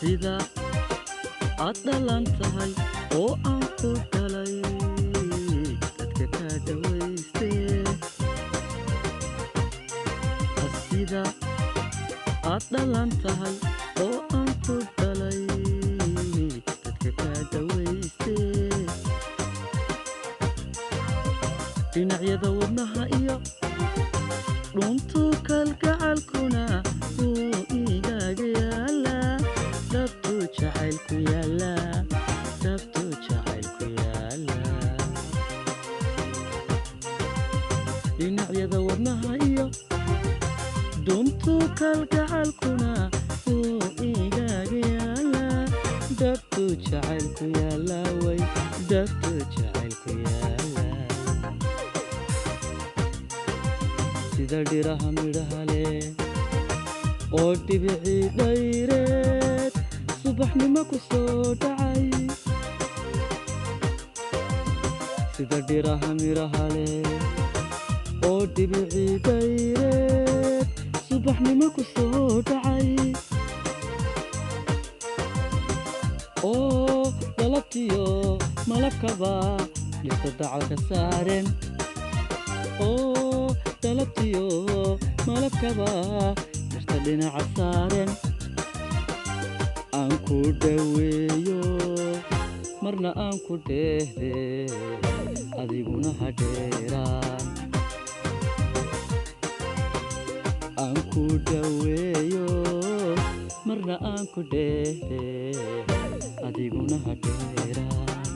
sida aad dhalan tahay oo aan ku dhalay dadka ka dhawaystee sida aad dhalan tahay oo aan ku dhalay dadka ka dhawaystee dhinacyada wadnaha iyo dhuntu kalgacalkuna wuu igaaga yaalaa dhabtu jacaylku yaalaa dhabtu jacaylku yaalaa dhinacyada wadnaha iyo dhuntu kalgacalkuna wuu igaaga yaalaa dhabtu jacaylku yaalaa way dhabtu jacaylku yaalaa sida dhiraha midhaha leh oo dhibicii dhayreed subaxnimo ku soo dhacay sida dhiraha midhaha leh oo dhibicii dhayreed subaxnimo ku soo dhacay oo dhalabtiyo malabkaba dhirta dacalka saaren oo dhalabtiyo malabkaba dhirta dhinaca saaren aan ku dhaweeyo marna aan ku dheehde adiguna ha dheeraan aan ku dhaweeyo marna aan ku dheehde adiguna ha dheeraan